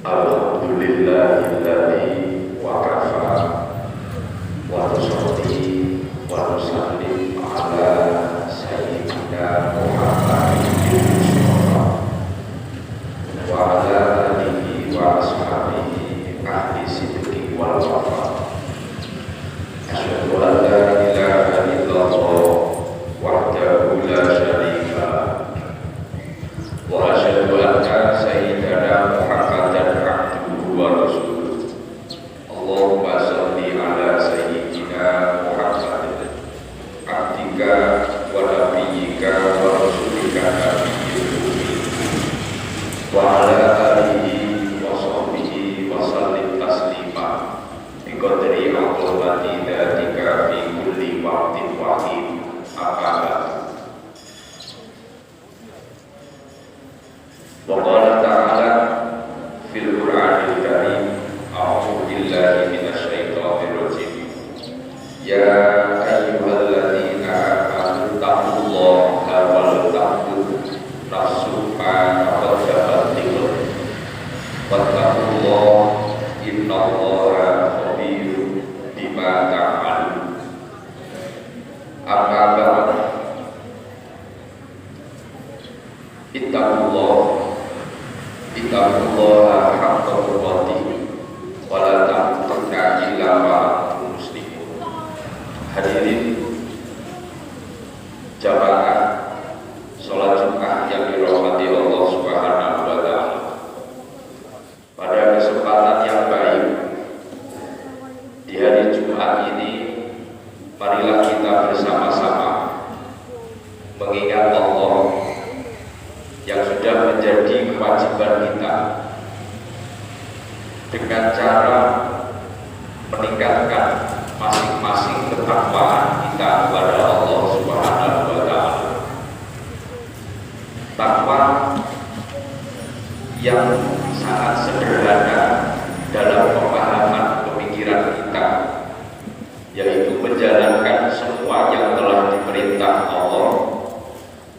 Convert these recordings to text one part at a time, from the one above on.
Alhamdulillahilladzi wa kafa wa nusalli wa nusallim ala sayyidina Muhammadin Mustafa wa ala alihi wa ashabihi ahli sidqi wal wafa. Asyhadu an la ilaha illallah wahdahu la syarika lah wa asyhadu anna sayyidana Muhammadan abduhu wa rasuluh. Allahumma shalli ala sayyidina Muhammadin abdika wa nabiyyika wa rasulika nabiyil ummi wa ala alihi wa sahbihi wa sallim taslima bi qadri aqwati dzatika fi kulli waqtin wa hin. Wa qala ta'ala fil Qur'anil Karim, a'udzu billahi minasy syaithanir rajim. Ya ayyuhalladzina amanu taqullaha wal tanzur nafsum ma qaddamat lighad wattaqullaha innallaha khabirun bima ta'malun. Amma ba'd, ittaqullaha haqqa tuqatih wa la tamutunna illa wa antum muslimun. Hadirin jamaah salat Jumat yang dirahmati Allah Subhanahu wa taala. Pada kesempatan yang baik di hari Jumat ini, marilah kita bersama-sama mengingat Allah yang sudah menjadi kewajiban kita dengan cara meningkatkan masing-masing ketakwaan kita kepada Allah Subhanahu wa taala. Takwa yang sangat sederhana dalam pemahaman pemikiran kita, yaitu menjalankan semua yang telah diperintah Allah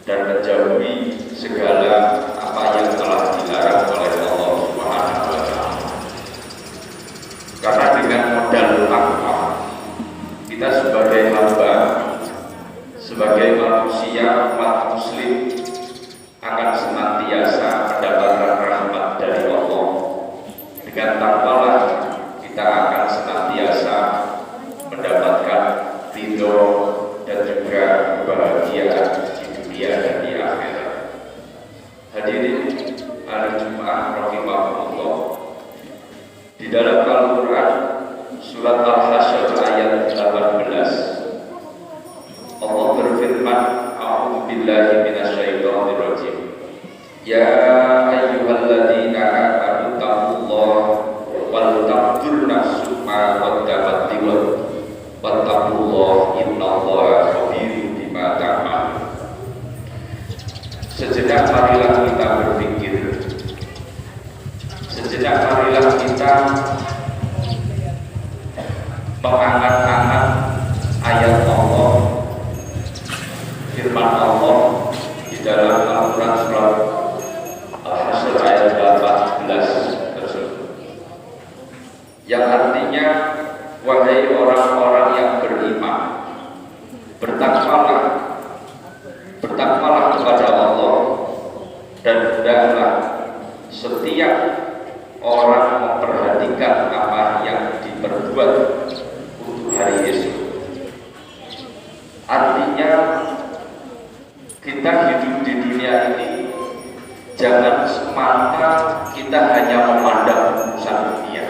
dan menjauhi segala apa yang telah dilarang oleh Allah Subhanahu wa taala. Karena dengan modal takwa, kita sebagai hamba, sebagai manusia umat muslim akan senantiasa mendapatkan rahmat dari Allah. Dengan takwalah kita akan senantiasa mendapatkan ridho dan juga kebahagiaan di dunia dan di akhirat. Hadirin hari Jumat rahimahullah, di dalam Al-Quran surat Al-Hasyr ayat 18 Allah berfirman, a'udzu billahi minasy syaithanir rajim. Ya ayyuhalladzina amanu taqullaha wal tanzur nafsum ma qaddamat lighad wattaqullaha innallaha khabirun bima ta'malun. Sejenak marilah kita berpikir, sejenak marilah kita mengangat-angat ayat Allah, firman Allah di dalam Al-Quran surat Al-Hasyr ayat 18 tersebut, yang artinya, wahai orang-orang yang beriman, bertakwalah kepada Allah, dan hendaklah setiap orang memperhatikan apa yang diperbuat untuk hari esok. Artinya, kita hidup di dunia ini jangan semata kita hanya memandang urusan dunia.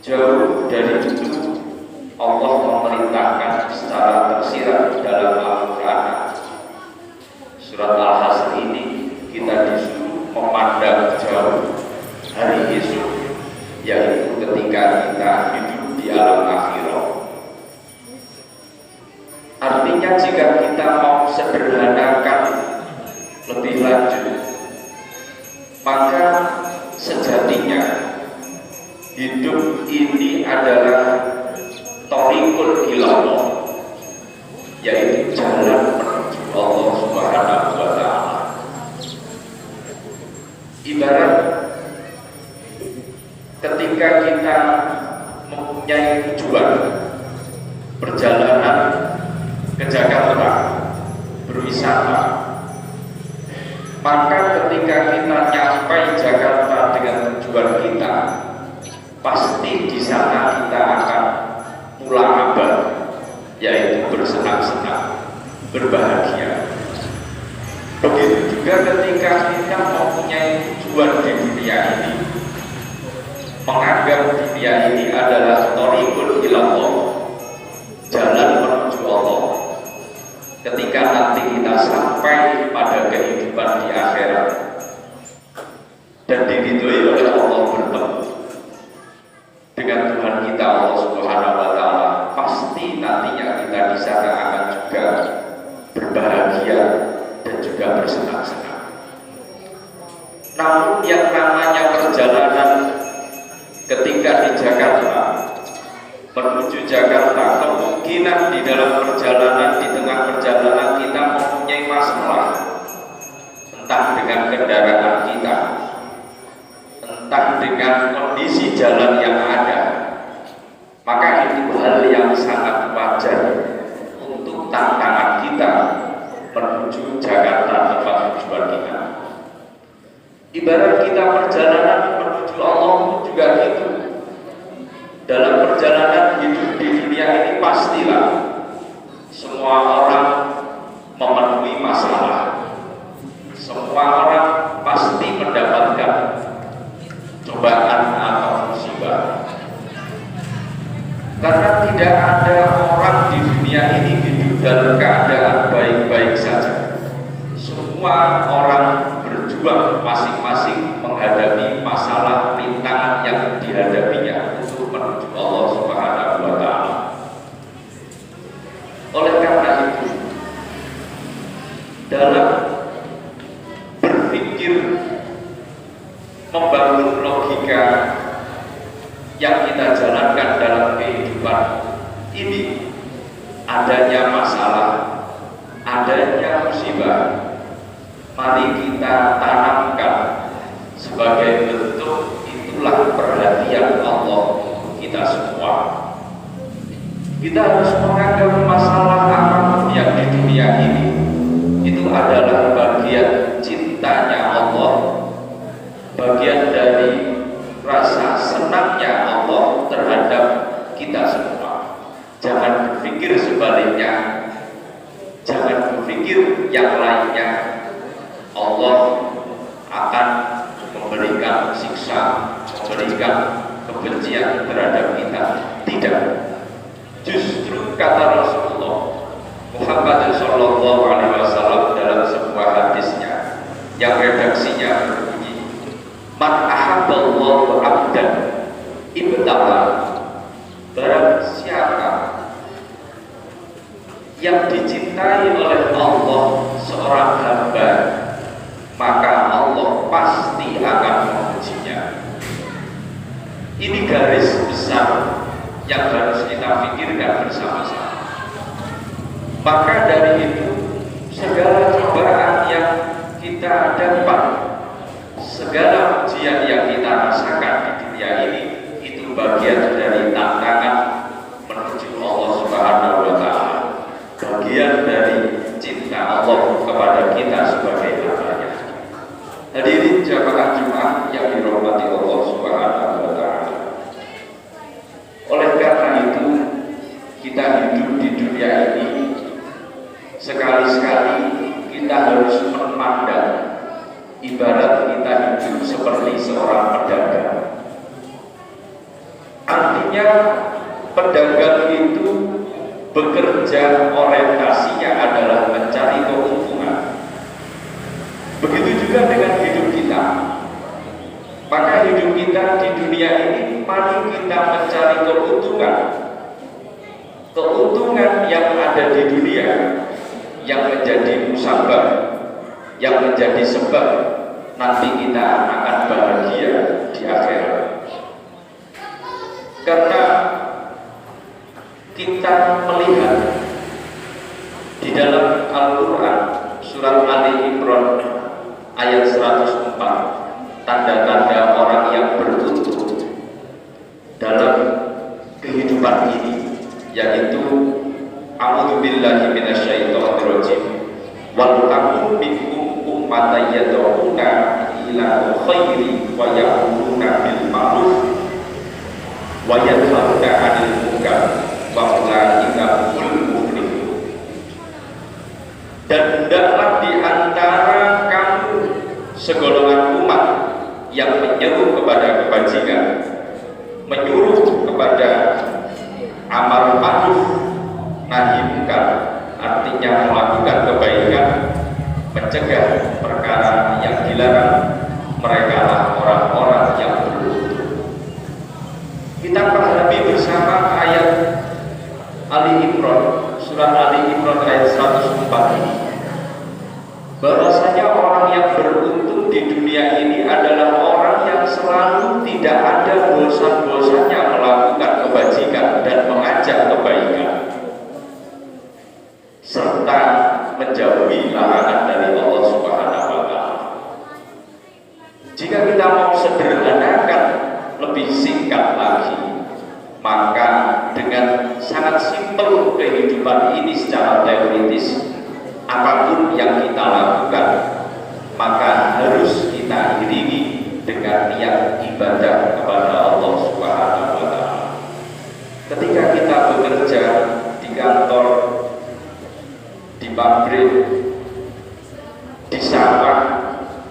Jauh dari itu, Allah memerintahkan secara tersirat dalam Al-Quran surat Al-Hasyr ini, kita disuruh memandang jauh hari esok, yaitu ketika kita hidup di alam akhirat. Artinya, jika kita mau sederhanakan lebih lanjut, maka sejatinya hidup ini adalah thariqul ilallah, yaitu jalan menuju Allah Subhanahu wa taala. Ibarat ketika kita mempunyai tujuan perjalanan ke Jakarta berwisata, maka ketika kita nyampe Jakarta dengan tujuan kita, pasti di sana kita akan pulang abad, yaitu bersenang-senang, berbahagia. Begitu juga ketika kita mempunyai tujuan di dunia ini, menganggap dunia ini adalah thoriqun ilallah, jalan menuju Allah. Ketika nanti kita sampai pada kehidupan di akhirat dan diridhoi oleh Allah, bertemu dengan Tuhan kita Allah Subhanahu wa taala, pasti nantinya kita di sana akan juga berbahagia dan juga bersenang-senang. Namun yang namanya perjalanan ketika di Jakarta menuju Jakarta, kemungkinan di dalam perjalanan, di tengah perjalanan kita mempunyai masalah, entah dengan kendaraan kita, entah dengan kondisi jalan yang ada. Maka itu hal yang sangat wajar untuk tantangan kita menuju Jakarta, tempat tujuan kita. Ibarat kita perjalanan menuju Allah juga gitu. Dalam perjalanan hidup di dunia ini pastilah semua orang memenuhi masalah. Semua orang pasti mendapatkan cobaan atau musibah. Karena tidak ada orang di dunia ini hidup dalam keadaan baik-baik saja. Semua orang berjuang masing-masing menghadapi masalah, rintangan yang dihadapinya untuk menuju Allah Subhanahu wa taala. Oleh karena itu, dalam berpikir membangun logika yang kita jalankan dalam kehidupan ini, adanya masalah, adanya musibah, mari kita tanamkan sebagai bentuk itulah perhatian Allah untuk kita semua. Kita harus menganggap masalah apapun yang di dunia ini itu adalah bagian cintanya Allah, bagian dari rasa senangnya Allah terhadap kita semua. Jangan berpikir sebaliknya, jangan berpikir yang lainnya. Allah akan memberikan siksa, memberikan kebencian terhadap kita. Tidak. Justru kata Rasulullah Muhammad Sallallahu Alaihi Wasallam dalam sebuah hadisnya yang redaksinya berbunyi, "Man ahabballahu abdan ibtala." Barang siapa yang dicintai oleh Allah seorang hamba, maka Allah pasti akan mengujinya. Ini garis besar yang harus kita pikirkan bersama-sama. Maka dari itu, segala cobaan yang kita dapat, segala ujian yang kita rasakan di dunia ini, itu bagian dari tantangan menuju Allah Subhanahu wa taala, bagian dari cinta Allah kepada kita sebagai hamba-Nya. Hadirin jamaah Jumat yang dirahmati Allah Subhanahu wa taala. Oleh karena itu, kita hidup di dunia ini, sekali-sekali kita harus memandang ibarat kita hidup seperti seorang pedagang. Artinya pedagang itu bekerja, orientasinya adalah mencari keuntungan. Begitu juga dengan hidup kita. Maka hidup kita di dunia ini, mari kita mencari keuntungan. Keuntungan yang ada di dunia, yang menjadi musabab, yang menjadi sebab nanti kita akan bahagia di akhirat. Karena kita melihat di dalam Al-Quran surat Ali Imran ayat 104, tanda-tanda orang yang beruntung dalam kehidupan ini, yaitu a'udzubillahi minasyaitonirrajim wal takum minkum ummatan yad'una ila khairi wa ya'muruna bil ma'ruf wa yanhauna 'anil munkar wa ulaika humul muflihun. Dan hendaklah di antara kamu segolongan umat yang menyeru kepada kebajikan, menyuruh kepada amal ma'ruf nahi munkar, artinya melakukan kebaikan, mencegah perkara yang dilarang. Mereka lah orang-orang yang beruntung. Kita pahami bersama ayat Ali Imran, surat Ali Imran ayat 104 ini, bahwasanya orang yang beruntung di dunia ini adalah orang yang selalu tidak ada bosan-bosannya melakukan kebajikan dan mengajak kebaikan, serta menjauhi larangan dari Allah Subhanahu wa Ta'ala. Jika kita mau sederhanakan lebih singkat lagi, maka dengan sangat simpel kehidupan ini secara teoritis, apapun yang kita lakukan maka harus kita iringi dengan niat ibadah kepada Allah Subhanahu wa Ta'ala. Ketika kita bekerja di kantor, di pabrik, di sawah,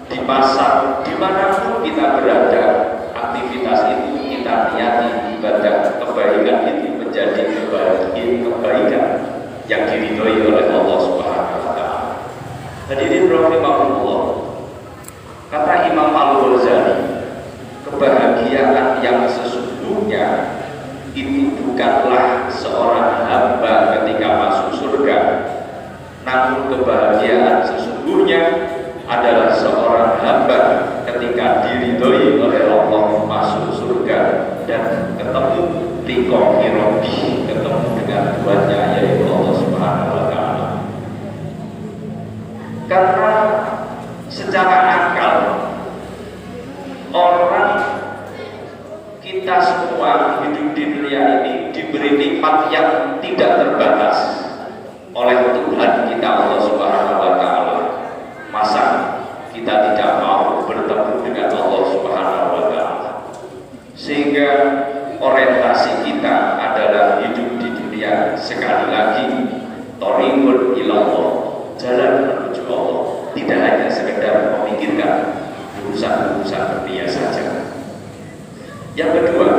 di pasar, dimanapun kita berada, aktivitas itu kita niati ibadah kebaikan itu menjadi kebaikan yang diridhoi oleh Allah Subhanahu wa Ta'ala. Hadirin rahimahullah, kata Imam Al-Ghazali, kebahagiaan yang sesungguhnya itu bukanlah seorang hamba ketika masuk surga, namun kebahagiaan sesungguhnya adalah seorang hamba ketika diridhoi oleh Allah masuk surga dan ketemu liqa'i rabbih, ketemu dengan Tuhannya yaitu Allah Subhanahu wa Ta'ala. Karena secara akal orang kita semua hidup di dunia ini diberi nikmat yang tidak terbatas oleh Tuhan kita Allah Subhanahu wa Ta'ala. Masa kita tidak mau bertemu dengan Allah Subhanahu wa Ta'ala? Sehingga orientasi kita adalah hidup di dunia sekali lagi thoriqun ilallah, jalan menuju Allah, tidak hanya sekedar memikirkan urusan-urusan dunia saja. Yang kedua,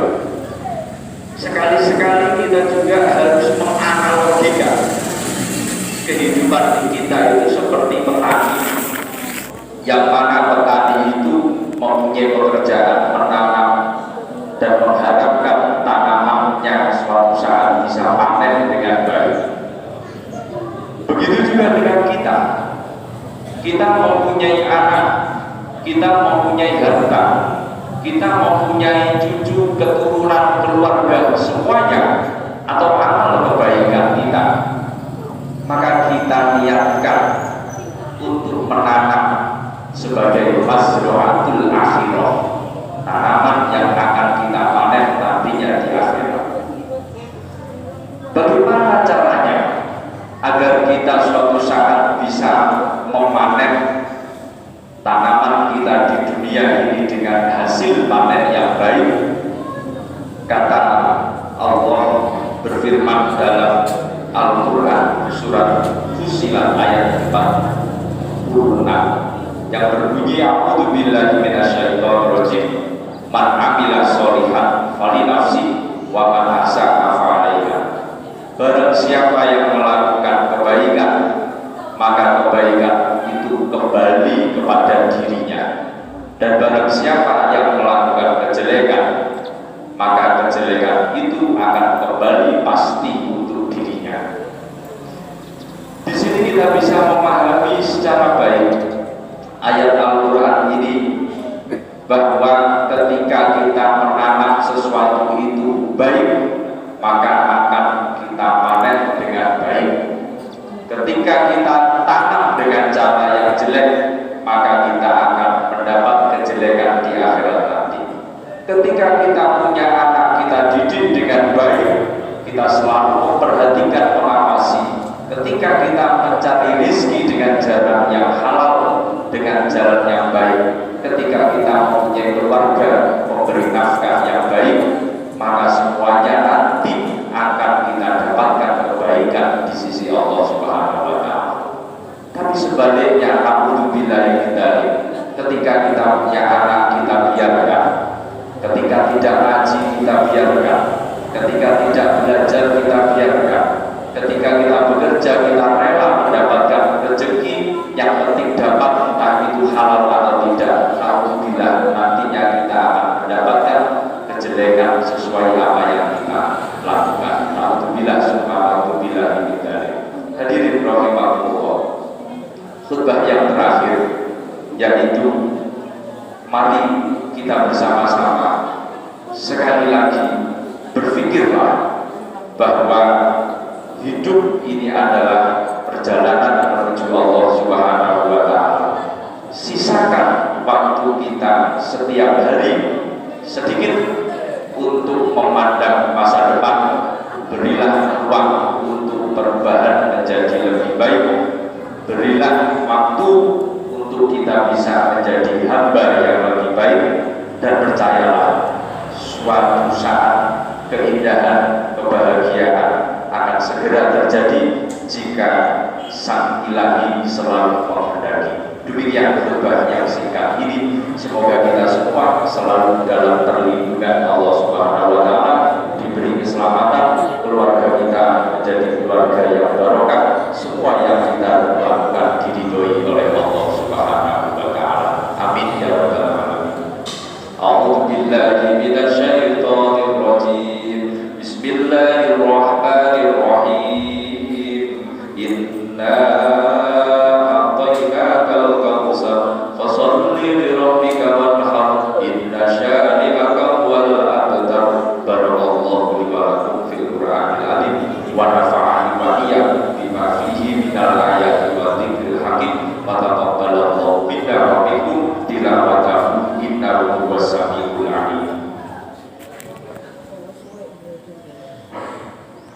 sekali-sekali kita juga harus menganalogikan kehidupan kita itu seperti petani, yang mana petani itu mempunyai pekerjaan menanam dan mengharapkan tanamannya suatu saat bisa panen dengan baik. Begitu juga dengan kita. Kita mempunyai anak, kita mempunyai harta, kita mempunyai cucu, keturunan, keluarga, semuanya atau amal kebaikan kita, maka kita niatkan untuk menanam sebagai mazra'atul akhirah, tanaman yang akan kita panen nantinya di akhirat. Bagaimana caranya agar kita suatu saat bisa memanen tanaman kita di dunia ini dengan hasil panen yang baik? Kata Allah berfirman dalam Al-Quran surat Fussilat ayat 46 yang berbunyi, a'udzu billahi minasyaitonirrajim, man 'amila sholihan falinafsi wa man ahsana fa'alaiha. Barang siapa yang melakukan kebaikan, maka kebaikan itu kembali kepada dirinya, dan barang siapa yang melakukan kejelekan, maka kejelekan itu akan kembali pasti untuk dirinya. Di sini kita bisa memahami secara baik ayat Al-Quran ini, bahwa ketika kita menanam sesuatu itu baik, maka akan kita panen dengan baik. Ketika kita tanam dengan cara yang jelek, maka kita akan mendapat kejelekan di ketika kita punya anak, kita didik dengan baik, kita selalu memperhatikan, mengawasi. Ketika kita mencari rezeki dengan jalan yang halal, dengan jalan yang baik, ketika kita mempunyai keluarga, memberi nafkah yang baik, maka semuanya nanti akan kita dapatkan kebaikan di sisi Allah Subhanahu wa Ta'ala. Tapi sebaliknya, alhamdulillah, ketika kita punya anak, kita biarkan. Ketika tidak ngaji, kita biarkan. Ketika tidak belajar, kita biarkan. Ketika kita bekerja, kita rela mendapatkan rezeki, yang penting dapat, entah itu halal atau tidak. Alhamdulillah, nantinya kita akan mendapatkan kejelekan sesuai apa yang kita lakukan. Alhamdulillah, subhanallah, hadirin rahimahullah. Khutbah yang terakhir, yaitu mari kita bersama-sama sekali lagi berpikirlah bahwa hidup ini adalah perjalanan menuju Allah Subhanahu wa Ta'ala. Sisakan waktu kita setiap hari sedikit untuk memandang masa depan. Berilah ruang untuk perubahan menjadi lebih baik. Berilah waktu untuk kita bisa menjadi hamba yang lebih baik. Dan percayalah, suatu saat keindahan, kebahagiaan akan segera terjadi jika Sang Ilahi selalu menghendaki. Demikian khutbah yang singkat ini. Semoga kita semua selalu dalam perlindungan Allah Subhanahu wa Ta'ala, diberi keselamatan, keluarga kita menjadi keluarga yang barokah, semua yang kita lakukan diridhoi oleh Allah Subhanahu wa Ta'ala. Amin ya rabbal alamin. A'udzu billahi minasyaitonir rajim. Bismillahirrahmanirrahim. Inna a'tainakal kautsar fasholli li rabbika wanhar. Inna syani'aka huwal abtar. Barakallahu li wa lakum fil Qur'anil azim wa nafa'ani wa iyyakum bima fihi minal ayati wa dzikril hakim.